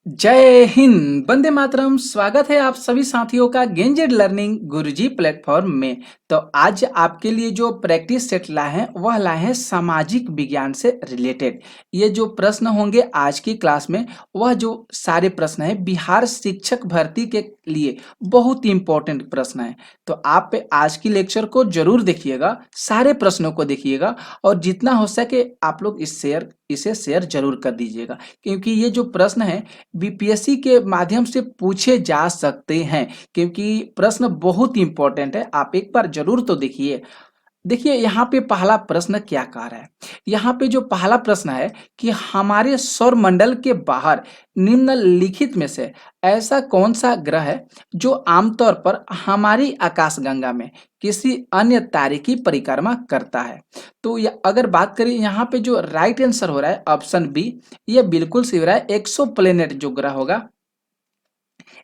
जय हिंद, वंदे मातरम। स्वागत है आप सभी साथियों का गेंजेड लर्निंग गुरुजी प्लेटफॉर्म में। तो आज आपके लिए जो प्रैक्टिस सेट लाए हैं वह लाए हैं सामाजिक विज्ञान से रिलेटेड। ये जो प्रश्न होंगे आज की क्लास में, वह जो सारे प्रश्न हैं बिहार शिक्षक भर्ती के लिए बहुत ही इंपॉर्टेंट प्रश्न है। तो आप आज की लेक्चर को जरूर देखिएगा, सारे प्रश्नों को देखिएगा और जितना हो सके आप लोग इसे शेयर जरूर कर दीजिएगा, क्योंकि ये जो प्रश्न है बीपीएससी के माध्यम से पूछे जा सकते हैं। क्योंकि प्रश्न बहुत इंपॉर्टेंट है, आप एक बार जरूर तो देखिए। देखिए यहाँ पे पहला प्रश्न क्या कह रहा है। यहाँ पे जो पहला प्रश्न है कि हमारे सौर मंडल के बाहर निम्नलिखित में से ऐसा कौन सा ग्रह है जो आमतौर पर हमारी आकाशगंगा में किसी अन्य तारे की परिक्रमा करता है। तो अगर बात करें यहाँ पे जो राइट आंसर हो रहा है ऑप्शन बी, ये बिल्कुल सही हो रहा है। एक्सो प्लेनेट जो ग्रह होगा,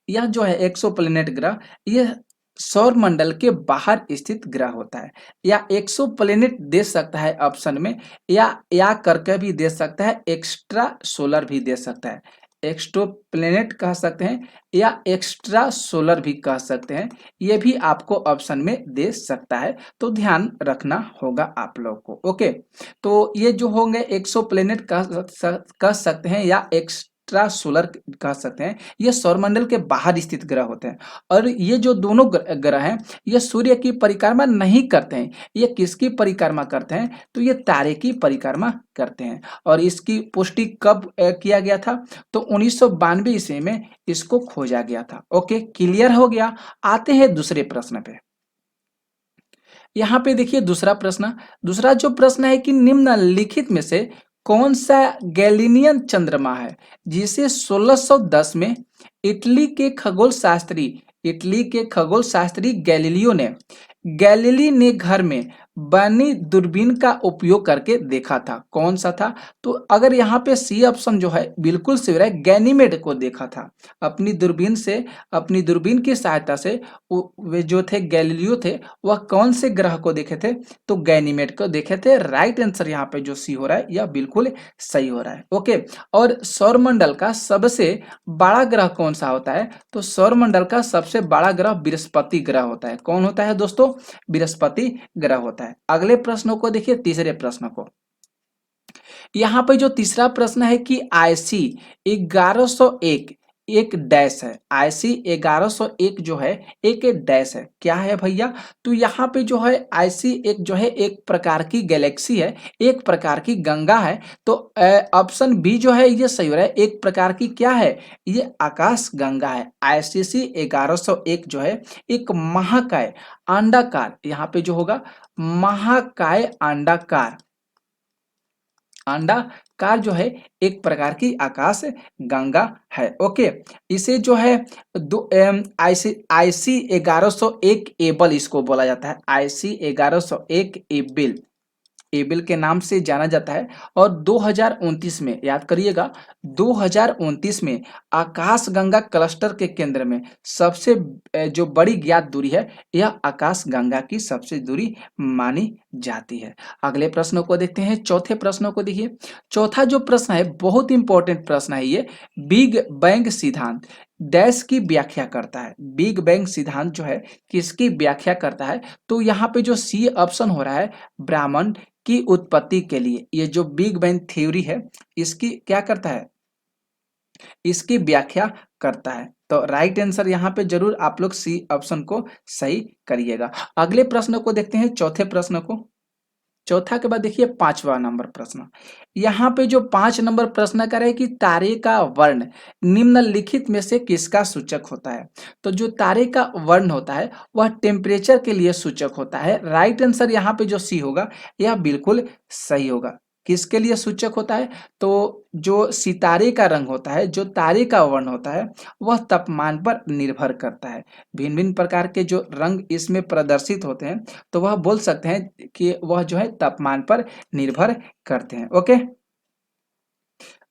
यह जो है एक्सो प्लेनेट ग्रह, यह सौर मंडल के बाहर स्थित ग्रह होता है। या एक्सो प्लेनेट दे सकता है ऑप्शन में, या करके भी दे सकता है, एक्स्ट्रा सोलर भी दे सकता है। एक्स्ट्रो प्लेनेट कह सकते हैं या एक्स्ट्रा सोलर भी कह सकते हैं, ये भी आपको ऑप्शन में दे सकता है। तो ध्यान रखना होगा आप लोग को। ओके, तो ये जो होंगे एक्सो प्लेनेट कह सकते हैं या एक्स्ट्रा सोलर कह सकते हैं, ये सौरमंडल के बाहर स्थित ग्रह होते हैं। और ये जो दोनों ग्रह हैं, ये सूर्य की परिक्रमा नहीं करते हैं। ये किसकी परिक्रमा करते हैं? तो ये तारे की परिक्रमा करते हैं। और इसकी पुष्टि कब किया गया था? तो 1992 ईस्वी में इसको खोजा गया था। ओके, क्लियर हो गया। आते हैं दूसरे प्रश्न पे। यहाँ पे देखिए दूसरा प्रश्न। दूसरा जो प्रश्न है कि निम्नलिखित में से कौन सा गैलीलियन चंद्रमा है जिसे 1610 में इटली के खगोल शास्त्री गैलीली ने घर में बनी दूरबीन का उपयोग करके देखा था। कौन सा था? तो अगर यहाँ पे सी ऑप्शन जो है बिल्कुल सही है, गैनीमेड को देखा था अपनी दूरबीन से। अपनी दूरबीन की सहायता से वे जो थे गैलीलियो थे, वह कौन से ग्रह को देखे थे? तो गैनीमेड को देखे थे। राइट आंसर यहाँ पे जो सी हो रहा है यह बिल्कुल सही हो रहा है। ओके, और सौरमंडल का सबसे बड़ा ग्रह कौन सा होता है? तो सौरमंडल का सबसे बड़ा ग्रह बृहस्पति ग्रह होता है। कौन होता है दोस्तों? बृहस्पति ग्रह होता है। अगले प्रश्नों को देखिए, तीसरे प्रश्न को। यहाँ पे जो तीसरा प्रश्न है कि आईसी 1101 एक डैश है। आईसी 1101 जो है एक डैश है। क्या है भैया? तो यहाँ पे जो है आईसी एक जो है एक प्रकार की गैलेक्सी है, एक प्रकार की गंगा है। तो ऑप्शन बी जो है ये सही हो रहा है। एक प्रकार की क्या है? ये आकाश गंगा है। आईसीसी 1101 जो है एक महाकाय अंडाकार, यहाँ पे जो होगा महाकाय अंडाकार जो है एक प्रकार की आकाश गंगा है। ओके, इसे जो है आईसी 1101 एबल इसको बोला जाता है। आईसी 1101 एबिल के नाम से जाना जाता है। और 2029 में, याद करिएगा, 2029 में आकाशगंगा क्लस्टर के केंद्र में सबसे जो बड़ी ज्ञात दूरी है, यह आकाशगंगा की सबसे दूरी मानी जाती है। अगले प्रश्नों को देखते हैं। चौथे प्रश्नों को देखिए। चौथा जो प्रश्न है बहुत इंपॉर्टेंट प्रश्न है ये। बिग बैंग सिद्धांत डैश की व्याख्या करता है। बिग बैंग सिद्धांत जो है किसकी व्याख्या करता है? तो यहाँ पे जो सी ऑप्शन हो रहा है, ब्रह्मांड की उत्पत्ति के लिए, ये जो बिग बैंग थ्योरी है इसकी क्या करता है? इसकी व्याख्या करता है। तो राइट आंसर यहाँ पे जरूर आप लोग सी ऑप्शन को सही करिएगा। अगले प्रश्न को देखते हैं, चौथे प्रश्न को। चौथा के बाद देखिए पांचवा नंबर प्रश्न। यहाँ पे जो 5 नंबर प्रश्न करे कि तारे का वर्ण निम्नलिखित में से किसका सूचक होता है? तो जो तारे का वर्ण होता है वह टेम्परेचर के लिए सूचक होता है। राइट आंसर यहाँ पे जो सी होगा यह बिल्कुल सही होगा। किसके लिए सूचक होता है? तो जो सितारे का रंग होता है, जो तारे का वर्ण होता है, वह तापमान पर निर्भर करता है। भिन्न भिन्न प्रकार के जो रंग इसमें प्रदर्शित होते हैं, तो वह बोल सकते हैं कि वह जो है तापमान पर निर्भर करते हैं। ओके,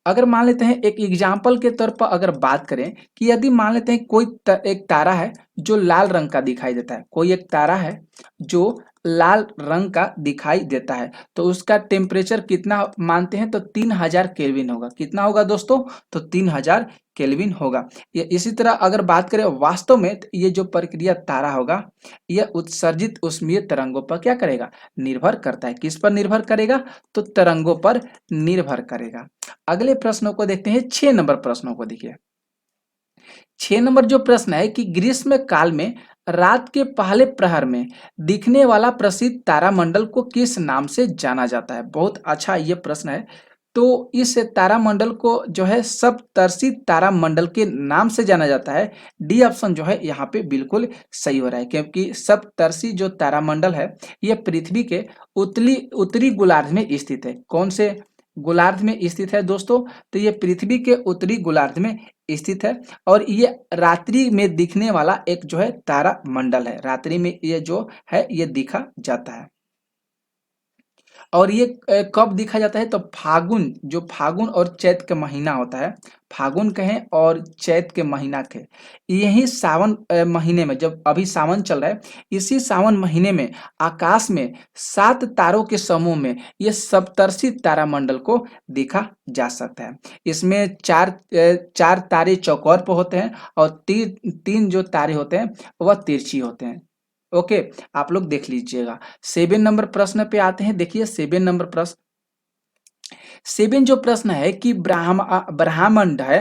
अगर मान लेते हैं एक एग्जाम्पल के तौर पर अगर बात करें कि यदि मान लेते हैं कोई एक तारा है जो लाल रंग का दिखाई देता है, कोई एक तारा है जो लाल रंग का दिखाई देता है, तो उसका टेम्परेचर कितना मानते हैं, तो 3000 केल्विन होगा। कितना होगा दोस्तों, तो 3000 केल्विन होगा। ये इसी तरह अगर बात करें वास्तव में, तो ये जो प्रक्रिया तारा होगा, यह उत्सर्जित ऊष्मीय तरंगों पर क्या करेगा, निर्भर करता है। किस पर निर्भर करेगा, तो तरंगों पर निर्भर करेगा। अगले प्रश्नों को देखते हैं, 6 नंबर प्रश्नों को देखिए। 6 नंबर जो प्रश्न है कि ग्रीष्म काल में रात के पहले प्रहर में दिखने वाला प्रसिद्ध तारामंडल को किस नाम से जाना जाता है। बहुत अच्छा ये प्रश्न है। तो इस तारामंडल को जो है सप्तर्षि तारामंडल के नाम से जाना जाता है। डी ऑप्शन जो है यहाँ पे बिल्कुल सही हो रहा है, क्योंकि सप्तर्षि जो तारामंडल है यह पृथ्वी के उत्तरी उत्तरी गोलार्ध में स्थित है। कौन से गोलार्ध में स्थित है दोस्तों, तो ये पृथ्वी के उत्तरी गोलार्ध में स्थित है। और ये रात्रि में दिखने वाला एक जो है तारा मंडल है। रात्रि में ये जो है ये दिखा जाता है। और ये कब दिखा जाता है, तो फागुन, जो फागुन और चैत का महीना होता है, फागुन कहें और चैत के महीना के, यही सावन महीने में, जब अभी सावन चल रहा है, इसी सावन महीने में आकाश में 7 तारों के समूह में ये सप्तर्षि तारामंडल को देखा जा सकता है। इसमें चार तारे चौकोर पर होते हैं और तीन जो तारे होते हैं वह तिरछी होते हैं। ओके, आप लोग देख लीजिएगा। 7 नंबर प्रश्न पे आते हैं। देखिए 7 नंबर प्रश्न, 7 जो प्रश्न है कि ब्रह्मांड है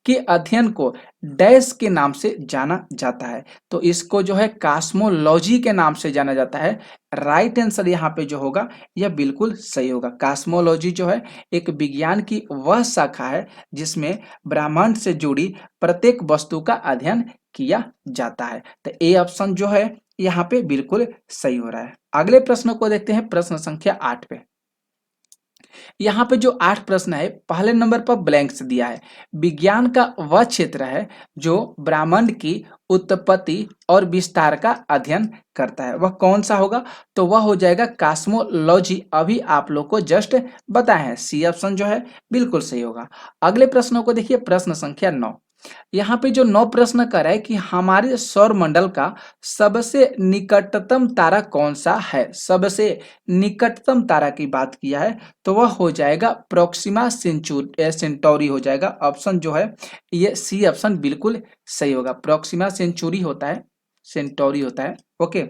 के अध्ययन को डैश के नाम से जाना जाता है। तो इसको जो है कॉस्मोलॉजी के नाम से जाना जाता है। राइट आंसर यहाँ पे जो होगा यह बिल्कुल सही होगा। कॉस्मोलॉजी जो है एक विज्ञान की वह शाखा है जिसमें ब्रह्मांड से जुड़ी प्रत्येक वस्तु का अध्ययन किया जाता है। तो ए ऑप्शन जो है यहाँ पे बिल्कुल सही हो रहा है। अगले प्रश्न को देखते हैं, प्रश्न संख्या 8 पे। यहाँ पे जो 8 प्रश्न है, पहले नंबर पर ब्लैंक्स दिया है। विज्ञान का वह क्षेत्र है जो ब्रह्मांड की उत्पत्ति और विस्तार का अध्ययन करता है। वह कौन सा होगा, तो वह हो जाएगा कॉस्मोलॉजी। अभी आप लोग को जस्ट बताए हैं, सी ऑप्शन जो है बिल्कुल सही होगा। अगले प्रश्नों को देखिए, प्रश्न संख्या 9। यहाँ पे जो 9 प्रश्न कर है कि हमारे सौर मंडल का सबसे निकटतम तारा कौन सा है। सबसे निकटतम तारा की बात किया है तो वह हो जाएगा प्रोक्सिमा सेंटोरी हो जाएगा। ऑप्शन जो है ये सी ऑप्शन बिल्कुल सही होगा। प्रोक्सिमा सेंचुरी होता है, सेंटोरी होता है। ओके,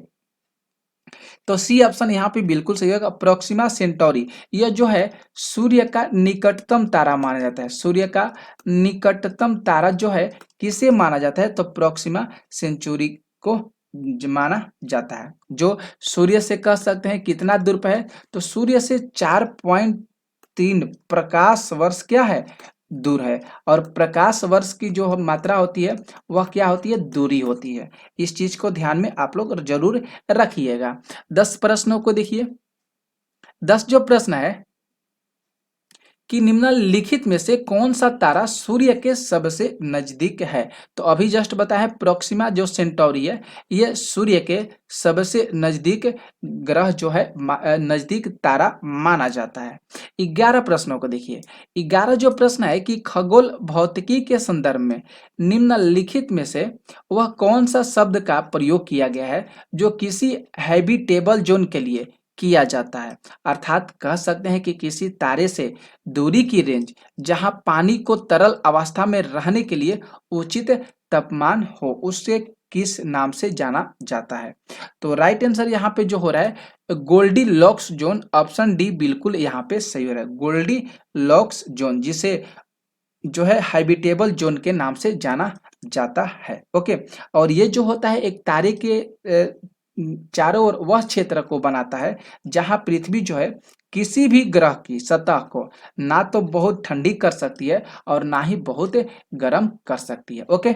तो सी ऑप्शन यहाँ पे बिल्कुल सही होगा। प्रोक्सिमा सेंटोरी यह जो है सूर्य का निकटतम तारा माना जाता है। सूर्य का निकटतम तारा जो है किसे माना जाता है, तो प्रोक्सिमा सेंचुरी को माना जाता है। जो सूर्य से कह सकते हैं कितना दूर पे है, तो सूर्य से 4.3 प्रकाश वर्ष क्या है, दूर है। और प्रकाश वर्ष की जो मात्रा होती है वह क्या होती है, दूरी होती है। इस चीज को ध्यान में आप लोग जरूर रखिएगा। 10 प्रश्नों को देखिए। 10 जो प्रश्न है कि निम्नलिखित में से कौन सा तारा सूर्य के सबसे नजदीक है। तो अभी जस्ट बताया प्रोक्सिमा जो सेंटोरी है ये सूर्य के सबसे नजदीक ग्रह जो है नजदीक तारा माना जाता है। 11 प्रश्नों को देखिए। 11 जो प्रश्न है कि खगोल भौतिकी के संदर्भ में निम्नलिखित में से वह कौन सा शब्द का प्रयोग किया गया है जो किसी हैबिटेबल जोन के लिए किया जाता है। अर्थात कह सकते हैं कि किसी तारे से दूरी की रेंज जहां पानी को तरल अवस्था में रहने के लिए उचित तापमान हो, उससे किस नाम से जाना जाता है। तो राइट आंसर यहाँ पे जो हो रहा है goldilocks zone. Option D बिल्कुल यहाँ पे सही हो रहा है। गोल्डी लॉक्स जोन जिसे जो है हैबिटेबल जोन के नाम से जाना जाता है। ओके, और ये जो होता है एक तारे के चारों ओर वह क्षेत्र को बनाता है जहां पृथ्वी जो है किसी भी ग्रह की सतह को ना तो बहुत ठंडी कर सकती है और ना ही बहुत गर्म कर सकती है। ओके,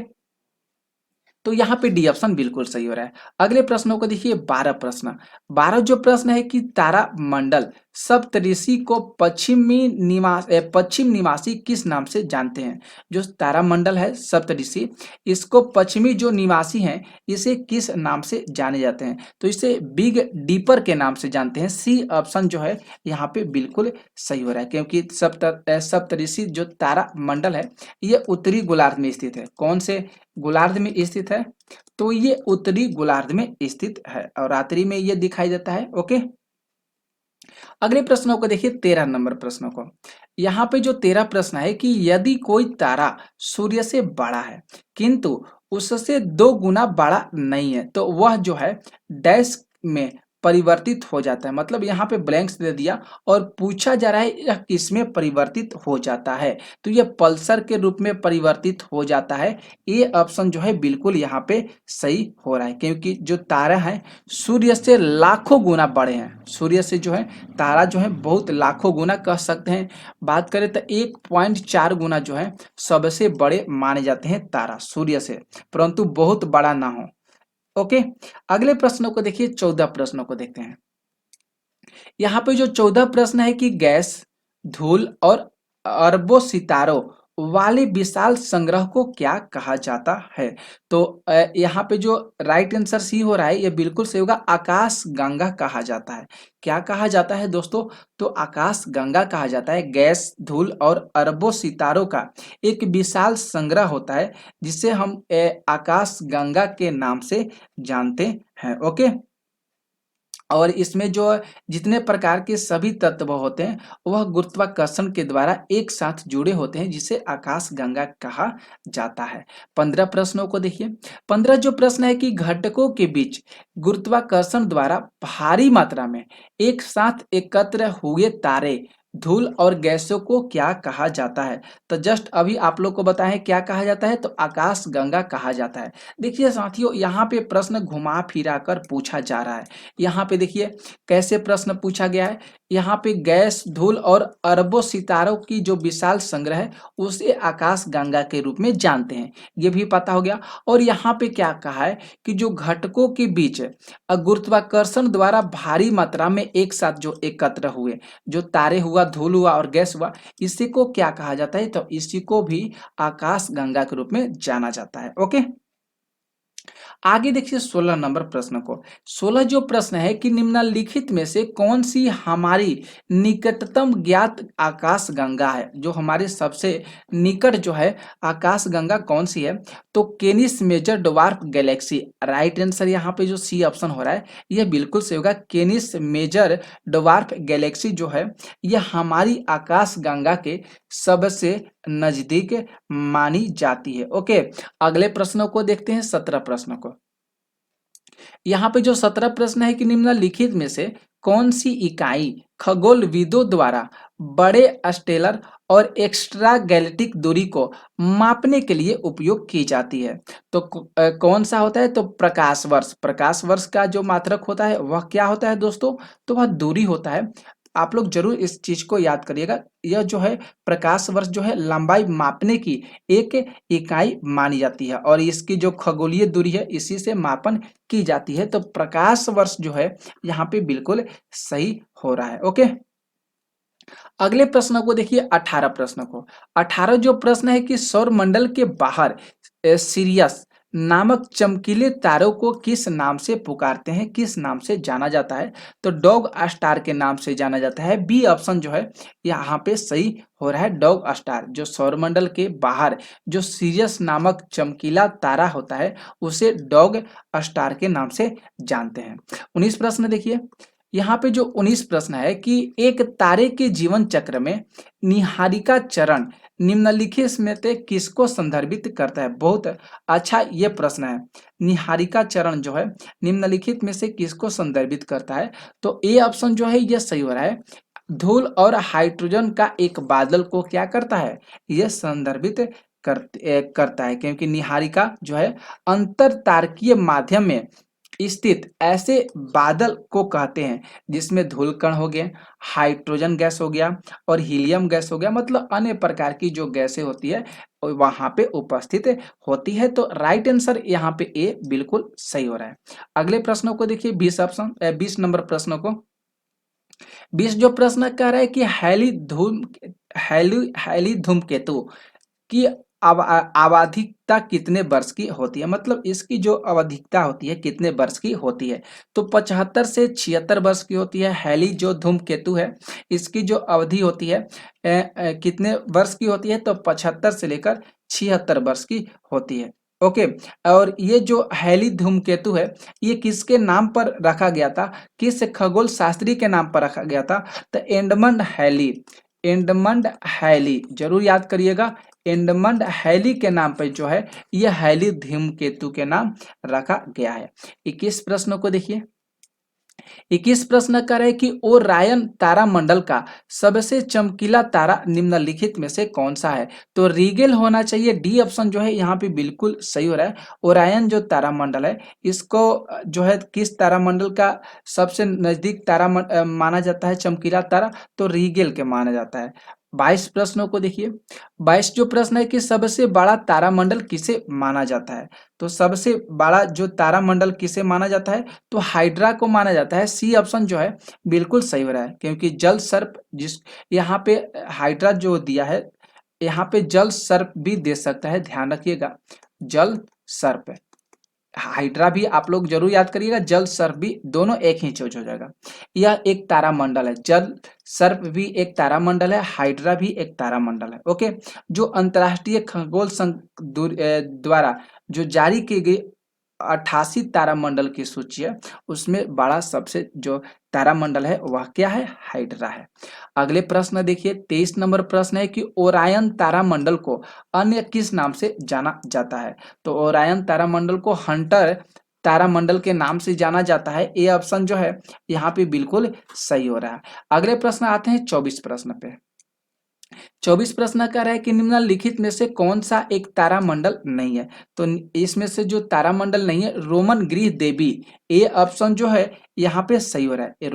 तो यहाँ पे डी ऑप्शन बिल्कुल सही हो रहा है। अगले प्रश्नों को देखिए, 12 प्रश्न। 12 जो प्रश्न है कि तारा मंडल सप्तऋषि को पश्चिम निवासी किस नाम से जानते हैं? जो तारामंडल है सप्तऋषि, इसको पश्चिमी जो निवासी हैं इसे किस नाम से जाने जाते हैं? तो इसे बिग डीपर के नाम से जानते हैं। सी ऑप्शन जो है यहाँ पे बिल्कुल सही हो रहा है, क्योंकि सप्तऋषि जो तारा मंडल है ये उत्तरी गोलार्ध में स्थित है। कौन से गोलार्ध में स्थित है? तो ये उत्तरी गोलार्ध में स्थित है और रात्रि में ये दिखाई देता है। ओके, अगले प्रश्नों को देखिए, 13 नंबर प्रश्नों को। यहाँ पे जो 13 प्रश्न है कि यदि कोई तारा सूर्य से बड़ा है किंतु उससे 2 गुना बड़ा नहीं है तो वह जो है डैश में परिवर्तित हो जाता है। मतलब यहाँ पे ब्लैंक्स दे दिया और पूछा जा रहा है यह किसमें परिवर्तित हो जाता है? तो यह पल्सर के रूप में परिवर्तित हो जाता है। ये ऑप्शन जो है बिल्कुल यहाँ पे सही हो रहा है, क्योंकि जो तारा है सूर्य से लाखों गुना बड़े हैं। सूर्य से जो है तारा जो है बहुत लाखों गुना कह सकते हैं। बात करें तो 1.4 गुना जो है सबसे बड़े माने जाते हैं तारा सूर्य से, परंतु बहुत बड़ा ना हो। ओके, अगले प्रश्नों को देखिए, 14 प्रश्नों को देखते हैं। यहाँ पे जो 14 प्रश्न है कि गैस, धूल और अरबों सितारों वाले विशाल संग्रह को क्या कहा जाता है? तो यहाँ पे जो राइट आंसर सी हो रहा है ये बिल्कुल सही होगा, आकाश गंगा कहा जाता है। क्या कहा जाता है दोस्तों? तो आकाश गंगा कहा जाता है। गैस, धूल और अरबों सितारों का एक विशाल संग्रह होता है जिसे हम आकाश गंगा के नाम से जानते हैं। ओके, और इसमें जो जितने प्रकार के सभी तत्व होते हैं वह गुरुत्वाकर्षण के द्वारा एक साथ जुड़े होते हैं जिसे आकाश गंगा कहा जाता है। 15 प्रश्नों को देखिए। 15 जो प्रश्न है कि घटकों के बीच गुरुत्वाकर्षण द्वारा भारी मात्रा में एक साथ एकत्र हुए तारे, धूल और गैसों को क्या कहा जाता है? तो जस्ट अभी आप लोग को बताएं क्या कहा जाता है, तो आकाश गंगा कहा जाता है। देखिए साथियों, यहाँ पे प्रश्न घुमा फिरा कर पूछा जा रहा है। यहाँ पे देखिए कैसे प्रश्न पूछा गया है। यहाँ पे गैस, धूल और अरबों सितारों की जो विशाल संग्रह है उसे आकाश गंगा के रूप में जानते हैं, ये भी पता हो गया। और यहाँ पे क्या कहा है कि जो घटकों के बीच गुरुत्वाकर्षण द्वारा भारी मात्रा में एक साथ जो एकत्र हुए, जो तारे हुआ, धूल हुआ और गैस हुआ, इसी को क्या कहा जाता है? तो इसी को भी आकाश गंगा के रूप में जाना जाता है। ओके, आगे देखिए 16 नंबर प्रश्न को। 16 जो प्रश्न है कि निम्नलिखित में से कौन सी हमारी निकटतम ज्ञात आकाश गंगा है? जो हमारे सबसे निकट जो है आकाश गंगा कौन सी है? तो Canis Major dwarf galaxy. Right answer यहाँ पे जो सी ऑप्शन हो रहा है यह बिल्कुल सही होगा। केनिस मेजर डवार्फ गैलेक्सी जो है यह हमारी आकाश गंगा के सबसे नजदीक मानी जाती है। ओके, अगले प्रश्नों को देखते हैं, 17 प्रश्नों को। यहाँ पे जो 17 प्रश्न है कि निम्नलिखित में से कौन सी इकाई खगोलविदों द्वारा बड़े स्टेलर और एक्स्ट्रा गैलेक्टिक दूरी को मापने के लिए उपयोग की जाती है? तो कौन सा होता है? तो प्रकाश वर्ष। प्रकाश वर्ष का जो मात्रक होता है वह क्या होता है दोस्तों? तो वह दूरी होता है। आप लोग जरूर इस चीज को याद करिएगा। यह जो है प्रकाश वर्ष जो है लंबाई मापने की एक इकाई मानी जाती है और इसकी जो खगोलीय दूरी है इसी से मापन की जाती है। तो प्रकाश वर्ष जो है यहाँ पे बिल्कुल सही हो रहा है। ओके, अगले प्रश्न को देखिए, 18 प्रश्न को। 18 जो प्रश्न है कि सौर मंडल के बाहर सीरियस नामक चमकीले तारों को किस नाम से पुकारते हैं, किस नाम से जाना जाता है? तो डॉग स्टार के नाम से जाना जाता है। बी ऑप्शन जो है यहाँ पे सही हो रहा है, डॉग स्टार। जो सौरमंडल के बाहर जो सीरियस नामक चमकीला तारा होता है उसे डॉग स्टार के नाम से जानते हैं। 19 प्रश्न देखिए। यहाँ पे जो 19 प्रश्न है कि एक तारे के जीवन चक्र में निहारिका चरण निम्नलिखित में से किसको संदर्भित करता है? बहुत अच्छा ये प्रश्न है। निहारिका चरण जो है निम्नलिखित में से किसको संदर्भित करता है? तो ए ऑप्शन जो है ये सही हो रहा है। धूल और हाइड्रोजन का एक बादल को क्या करता है? ये संदर्भित करता है, क्योंकि निहारिका जो है अंतर तारकीय माध्यम में स्थित ऐसे बादल को कहते हैं जिसमें धूल कण हो गए, हाइड्रोजन गैस हो गया और हीलियम गैस हो गया, मतलब अन्य प्रकार की जो गैसें होती है वहां पे उपस्थित होती है। तो राइट आंसर यहाँ पे ए बिल्कुल सही हो रहा है। अगले प्रश्नों को देखिए, 20 नंबर प्रश्नों को। 20 जो प्रश्न कह रहा है कि हैली धूमकेतु की आवधिकता कितने वर्ष की होती है, मतलब इसकी जो आवधिकता होती है कितने वर्ष की होती है। तो 75 से 76 वर्ष की होती है। हैली जो धूमकेतु है इसकी जो अवधि होती है कितने वर्ष की होती है, तो 75 से लेकर 76 वर्ष की होती है। ओके। और ये जो हैली धूमकेतु है ये किसके नाम पर रखा गया था, किस खगोल शास्त्री के नाम पर रखा गया था, तो एडमंड हैली। एडमंड हैली जरूर याद करिएगा, एडमंड हैली के नाम पर जो है यह हैली धूमकेतु के नाम रखा गया है। 21 प्रश्नों को देखिए। 21 प्रश्न कर रहे कि ओरायन तारामंडल का सबसे चमकीला तारा निम्नलिखित में से कौन सा है, तो रीगेल होना चाहिए। डी ऑप्शन जो है यहाँ पे बिल्कुल सही हो रहा है। ओरायन जो तारामंडल है इसको जो है किस तारामंडल का सबसे नजदीक तारा माना जाता है चमकीला तारा, तो रीगेल के माना जाता है। 22 प्रश्नों को देखिए। 22 जो प्रश्न है कि सबसे बड़ा तारामंडल किसे माना जाता है, तो सबसे बड़ा जो तारामंडल किसे माना जाता है, तो हाइड्रा को माना जाता है। सी ऑप्शन जो है बिल्कुल सही हो रहा है, क्योंकि जल सर्प जिस यहाँ पे हाइड्रा जो दिया है यहाँ पे जल सर्प भी दे सकता है, ध्यान रखिएगा। जल सर्प हाइड्रा भी आप लोग जरूर याद करिएगा, जल सर्प भी दोनों एक ही चीज हो जाएगा। यह एक तारामंडल है, जल सर्प भी एक तारामंडल है, हाइड्रा भी एक तारामंडल है। ओके। जो अंतरराष्ट्रीय खगोल संघ द्वारा जो जारी की गई 88 तारामंडल की सूची है उसमें बड़ा सबसे जो तारामंडल है वह क्या है, हाइड्रा है। अगले प्रश्न देखिए। 23 नंबर प्रश्न है कि ओरायन तारामंडल को अन्य किस नाम से जाना जाता है, तो ओरायन तारामंडल को हंटर तारामंडल के नाम से जाना जाता है। ए ऑप्शन जो है यहाँ पे बिल्कुल सही हो रहा है। अगले प्रश्न आते हैं 24 प्रश्न पे। 24 प्रश्न कह रहा है कि निम्नलिखित में से कौन सा एक तारामंडल नहीं है, तो इसमें से जो तारामंडल नहीं है रोमन ग्रह देवी। ए ऑप्शन जो है यहाँ पे सही हो रहा है।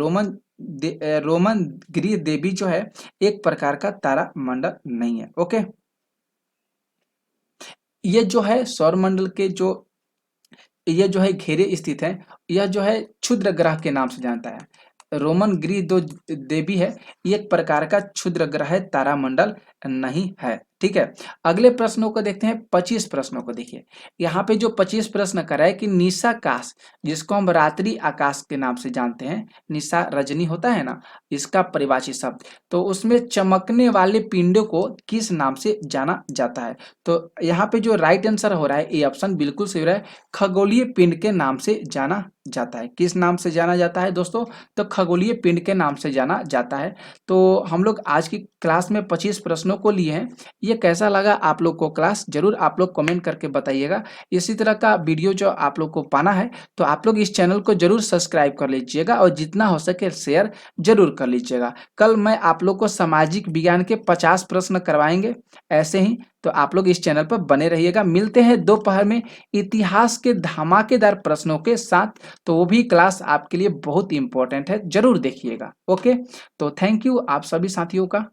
रोमन ग्रह देवी जो है एक प्रकार का तारामंडल नहीं है। ओके। ये जो है सौरमंडल के जो ये जो है घेरे स्थित है, यह जो है क्षुद्र ग्रह के नाम से जानता है। रोमन ग्रह दो देवी है, ये एक प्रकार का क्षुद्र ग्रह है, तारामंडल नहीं है। ठीक है। अगले प्रश्नों को देखते हैं। 25 प्रश्नों को देखिए। यहाँ पे जो 25 प्रश्न कर रहा है कि निशाकाश जिसको हम रात्रि आकाश के नाम से जानते हैं, निशा रजनी होता है ना, इसका परिभाषित शब्द, तो उसमें चमकने वाले पिंडों को किस नाम से जाना जाता है, तो यहाँ पे जो राइट आंसर हो रहा है ए ऑप्शन बिल्कुल सही हो रहा है। खगोलीय पिंड के नाम से जाना जाता है। किस नाम से जाना जाता है दोस्तों, तो खगोलीय पिंड के नाम से जाना जाता है। तो हम लोग आज की क्लास में 25 प्रश्नों को लिए हैं। ये कैसा लगा आप लोग को क्लास, जरूर आप लोग कमेंट करके बताइएगा। इसी तरह का वीडियो जो आप लोग को पाना है तो आप लोग इस चैनल को जरूर सब्सक्राइब कर लीजिएगा और जितना हो सके शेयर जरूर कर लीजिएगा। कल मैं आप लोग को सामाजिक विज्ञान के 50 प्रश्न करवाएंगे ऐसे ही, तो आप लोग इस चैनल पर बने रहिएगा। मिलते हैं दोपहर में इतिहास के धमाकेदार प्रश्नों के साथ, तो वो भी क्लास आपके लिए बहुत इंपॉर्टेंट है, जरूर देखिएगा। ओके। तो थैंक यू आप सभी साथियों का।